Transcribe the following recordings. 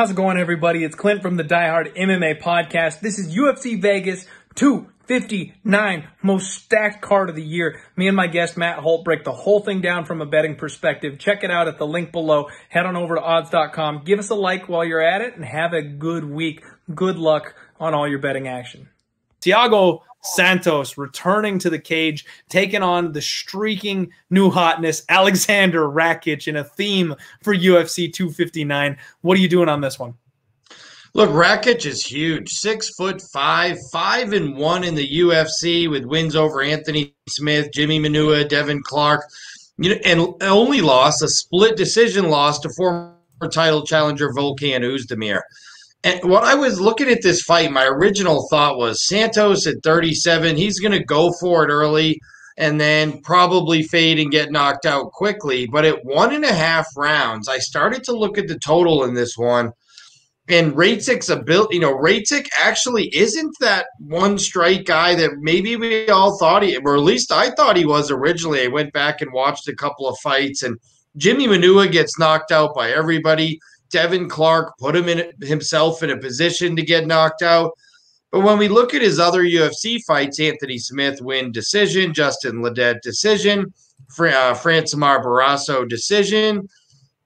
How's it going, everybody? It's Clint from the Die Hard MMA podcast. This is UFC Vegas 259, most stacked card of the year. Me and my guest, Matt Holt, break the whole thing down from a betting perspective. Check it out at the link below. Head on over to odds.com. Give us a like while you're at it, and have a good week. Good luck on all your betting action. Thiago Santos returning to the cage, taking on the streaking new hotness, Aleksandar Rakic, in a theme for UFC 259. What are you doing on this one? Look, Rakic is huge. 6'5", 5-1 in the UFC with wins over Anthony Smith, Jimmy Manua, Devin Clark, and only lost a split decision loss to former title challenger Volkan Oezdemir. And when I was looking at this fight, my original thought was Santos at 37, he's going to go for it early and then probably fade and get knocked out quickly. But at 1.5 rounds, I started to look at the total in this one. And Racic's ability, Rakic actually isn't that one strike guy that maybe we all thought he, or at least I thought he was originally. I went back and watched a couple of fights, and Jimmy Manua gets knocked out by everybody. Devin Clark put himself in a position to get knocked out. But when we look at his other UFC fights, Anthony Smith win decision, Justin Ledet decision, Francimar Barrasso decision.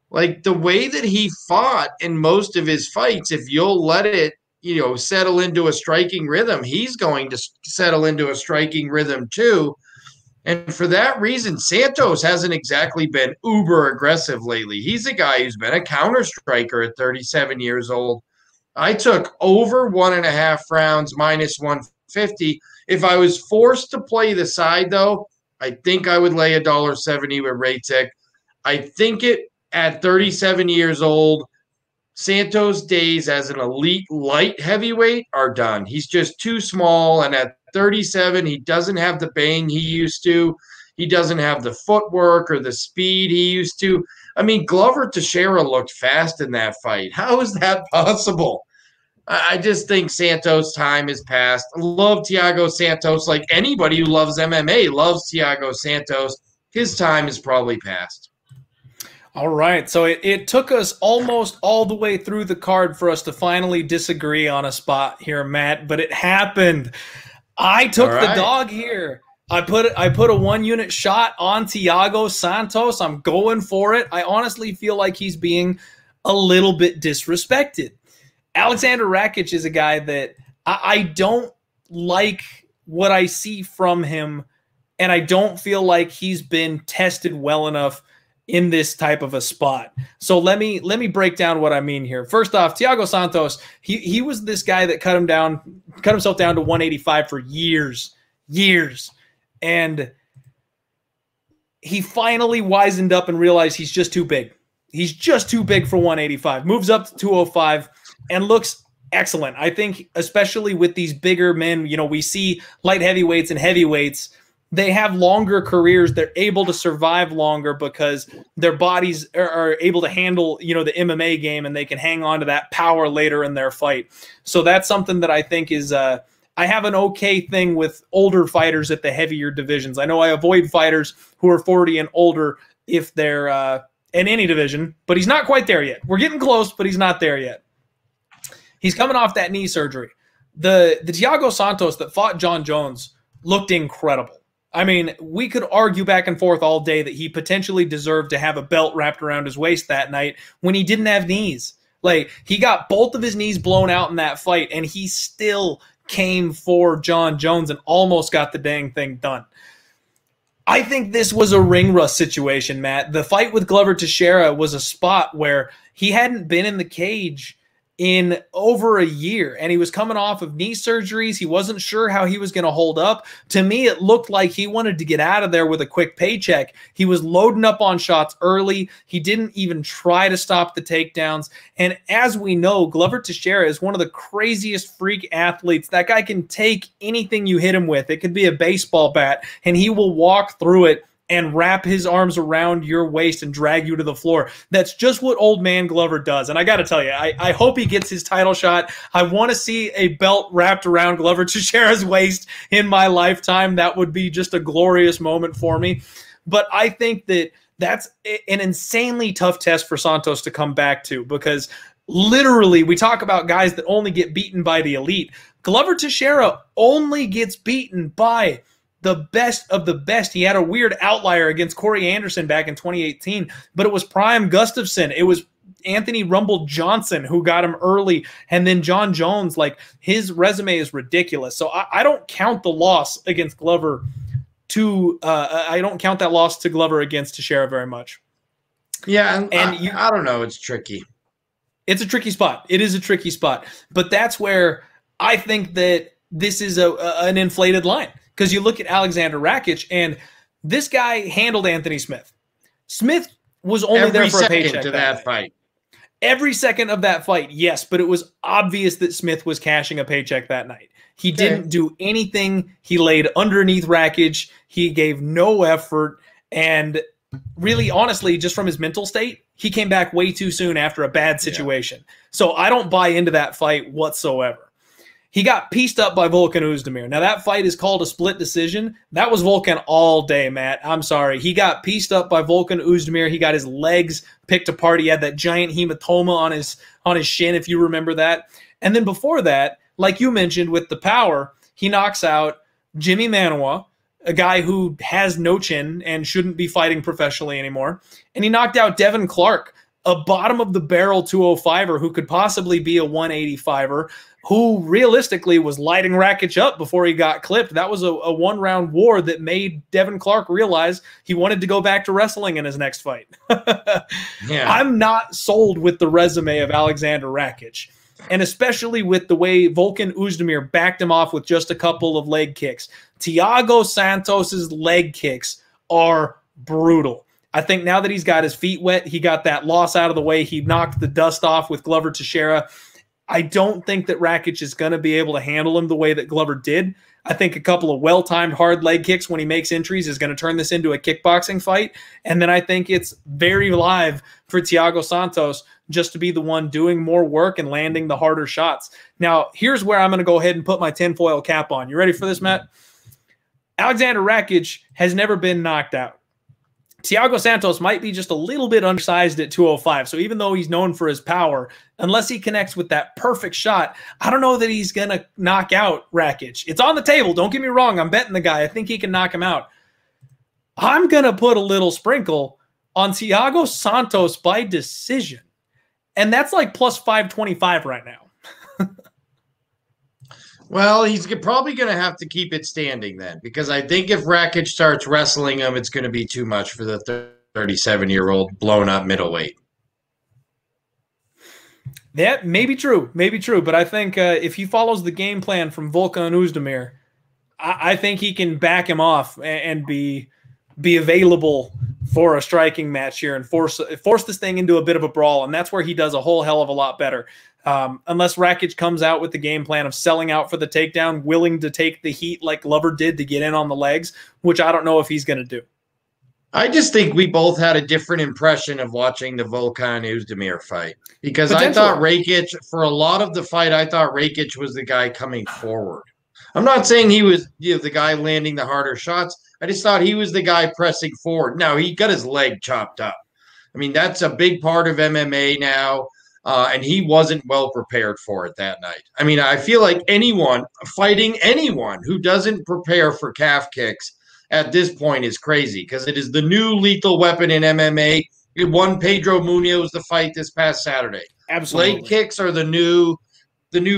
Like the way that he fought in most of his fights, if you'll let it, settle into a striking rhythm, he's going to settle into a striking rhythm too. And for that reason, Santos hasn't exactly been uber aggressive lately. He's a guy who's been a counter striker at 37 years old. I took over 1.5 rounds minus 150. If I was forced to play the side, though, I think I would lay $1.70 with Rakic. I think at 37 years old, Santos' days as an elite light heavyweight are done. He's just too small, and at 37, he doesn't have the bang he used to. He doesn't have the footwork or the speed he used to. I mean, Glover Teixeira looked fast in that fight. How is that possible? I just think Santos' time is past. I love Thiago Santos. Like anybody who loves MMA loves Thiago Santos. His time is probably past. All right, so it took us almost all the way through the card for us to finally disagree on a spot here, Matt, but it happened. I took the dog here. I put a 1-unit shot on Thiago Santos. I'm going for it. I honestly feel like he's being a little bit disrespected. Aleksandar Rakic is a guy that I don't like what I see from him, and I don't feel like he's been tested well enough in this type of a spot. So let me break down what I mean here. First off, Thiago Santos, he was this guy that cut himself down to 185 for years. And he finally wisened up and realized he's just too big. He's just too big for 185. Moves up to 205 and looks excellent. I think especially with these bigger men, we see light heavyweights and heavyweights, they have longer careers. They're able to survive longer because their bodies are able to handle, the MMA game, and they can hang on to that power later in their fight. So that's something that I think is I have an okay thing with older fighters at the heavier divisions. I know I avoid fighters who are 40 and older if they're in any division, but he's not quite there yet. We're getting close, but he's not there yet. He's coming off that knee surgery. The Thiago Santos that fought John Jones looked incredible. I mean, we could argue back and forth all day that he potentially deserved to have a belt wrapped around his waist that night when he didn't have knees. Like, he got both of his knees blown out in that fight, and he still came for John Jones and almost got the dang thing done. I think this was a ring rust situation, Matt. The fight with Glover Teixeira was a spot where he hadn't been in the cage in over a year, and he was coming off of knee surgeries. He wasn't sure how he was going to hold up. To me, it looked like he wanted to get out of there with a quick paycheck. He was loading up on shots early. He didn't even try to stop the takedowns. And as we know, Glover Teixeira is one of the craziest freak athletes. That guy can take anything you hit him with. It could be a baseball bat, and he will walk through it and wrap his arms around your waist and drag you to the floor. That's just what old man Glover does. And I got to tell you, I hope he gets his title shot. I want to see a belt wrapped around Glover Teixeira's waist in my lifetime. That would be just a glorious moment for me. But I think that that's an insanely tough test for Santos to come back to, because Literally, we talk about guys that only get beaten by the elite. Glover Teixeira only gets beaten by the best of the best. He had a weird outlier against Corey Anderson back in 2018, but it was Prime Gustafson. It was Anthony Rumble Johnson who got him early, and then John Jones. Like, his resume is ridiculous. So I don't count the loss against Glover I don't count that loss to Glover against Teixeira very much. Yeah, and I don't know. It's tricky. It's a tricky spot. It is a tricky spot. But that's where I think that this is an inflated line. Because you look at Aleksandar Rakic, and this guy handled Anthony Smith. Smith was only there for a paycheck to that fight. Every second of that fight, yes, but it was obvious that Smith was cashing a paycheck that night. He didn't do anything. He laid underneath Rakic. He gave no effort. And really, honestly, just from his mental state, he came back way too soon after a bad situation. Yeah. So I don't buy into that fight whatsoever. He got pieced up by Volkan Oezdemir. Now, that fight is called a split decision. That was Volkan all day, Matt. I'm sorry. He got pieced up by Volkan Oezdemir. He got his legs picked apart. He had that giant hematoma on his shin, if you remember that. And then before that, like you mentioned with the power, he knocks out Jimmy Manuwa, a guy who has no chin and shouldn't be fighting professionally anymore. And he knocked out Devin Clark, a bottom-of-the-barrel 205er who could possibly be a 185er, who realistically was lighting Rakic up before he got clipped. That was a one-round war that made Devin Clark realize he wanted to go back to wrestling in his next fight. Yeah. I'm not sold with the resume of Aleksandar Rakic, and especially with the way Volkan Oezdemir backed him off with just a couple of leg kicks. Thiago Santos's leg kicks are brutal. I think now that he's got his feet wet, he got that loss out of the way, he knocked the dust off with Glover Teixeira. I don't think that Rakic is going to be able to handle him the way that Glover did. I think a couple of well-timed hard leg kicks when he makes entries is going to turn this into a kickboxing fight. And then I think it's very live for Thiago Santos just to be the one doing more work and landing the harder shots. Now, here's where I'm going to go ahead and put my tinfoil cap on. You ready for this, Matt? Aleksandar Rakic has never been knocked out. Thiago Santos might be just a little bit undersized at 205. So even though he's known for his power, unless he connects with that perfect shot, I don't know that he's going to knock out Rakic. It's on the table. Don't get me wrong. I'm betting the guy. I think he can knock him out. I'm going to put a little sprinkle on Thiago Santos by decision. And that's like plus 525 right now. Well, he's probably going to have to keep it standing then, because I think if Rakic starts wrestling him, it's going to be too much for the 37-year-old blown up middleweight. That may be true, but I think if he follows the game plan from Volkan Oezdemir, I think he can back him off and be available for a striking match here and force this thing into a bit of a brawl, and that's where he does a whole hell of a lot better. Unless Rakic comes out with the game plan of selling out for the takedown, willing to take the heat like Glover did to get in on the legs, which I don't know if he's going to do. I just think we both had a different impression of watching the Volkan Oezdemir fight, because I thought Rakic, for a lot of the fight, I thought Rakic was the guy coming forward. I'm not saying he was the guy landing the harder shots. I just thought he was the guy pressing forward. Now, he got his leg chopped up. I mean, that's a big part of MMA now. And he wasn't well prepared for it that night. I mean, I feel like fighting anyone who doesn't prepare for calf kicks at this point is crazy, because it is the new lethal weapon in MMA. It won Pedro Munoz the fight this past Saturday. Absolutely. Leg kicks are the new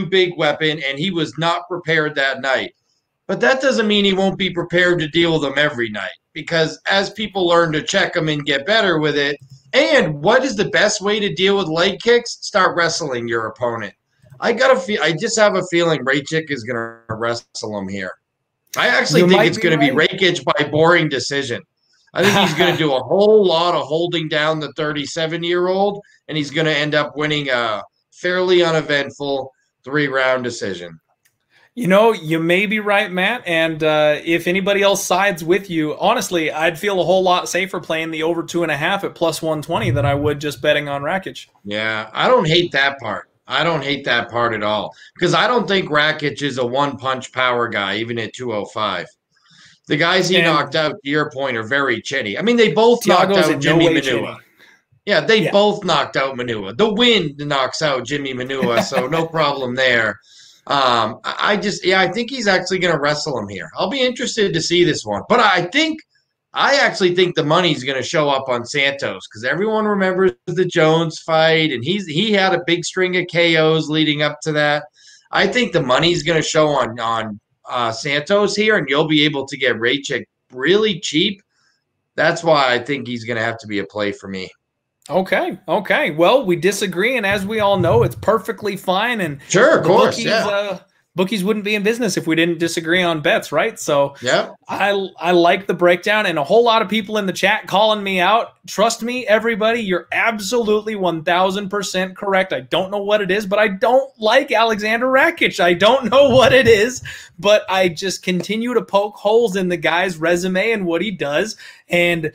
big weapon, and he was not prepared that night. But that doesn't mean he won't be prepared to deal with them every night, because as people learn to check them and get better with it. And what is the best way to deal with leg kicks? Start wrestling your opponent. I just have a feeling Rakic is going to wrestle him here. I actually think it's going to be Rakic by boring decision. I think he's going to do a whole lot of holding down the 37-year-old, and he's going to end up winning a fairly uneventful 3-round decision. You know, you may be right, Matt, and if anybody else sides with you, honestly, I'd feel a whole lot safer playing the over 2.5 at plus 120 than I would just betting on Rakic. Yeah, I don't hate that part. I don't hate that part at all, because I don't think Rakic is a one-punch power guy, even at 205. The guys he knocked out, to your point, are very chinny. I mean, they both knocked out Jimmy Manuwa. Yeah, they both knocked out Manua. The wind knocks out Jimmy Manua, so no problem there. I think he's actually going to wrestle him here. I'll be interested to see this one. But I actually think the money's going to show up on Santos because everyone remembers the Jones fight, and he had a big string of KOs leading up to that. I think the money's going to show on Santos here, and you'll be able to get Rakic really cheap. That's why I think he's going to have to be a play for me. Okay. Well, we disagree, and as we all know, it's perfectly fine. And sure, of course, bookies wouldn't be in business if we didn't disagree on bets, right? So yeah, I like the breakdown, and a whole lot of people in the chat calling me out. Trust me, everybody, you're absolutely 1000% correct. I don't know what it is, but I don't like Aleksandar Rakic. I don't know what it is, but I just continue to poke holes in the guy's resume and what he does, and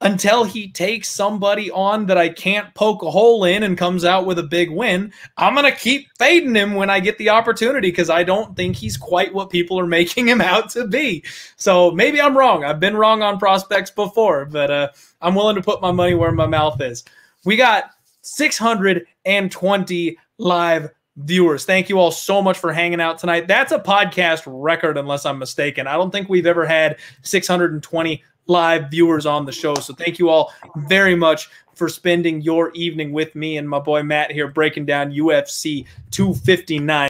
until he takes somebody on that I can't poke a hole in and comes out with a big win, I'm going to keep fading him when I get the opportunity because I don't think he's quite what people are making him out to be. So maybe I'm wrong. I've been wrong on prospects before, but I'm willing to put my money where my mouth is. We got 620 live viewers. Thank you all so much for hanging out tonight. That's a podcast record unless I'm mistaken. I don't think we've ever had 620 live viewers on the show. So thank you all very much for spending your evening with me and my boy Matt here breaking down UFC 259.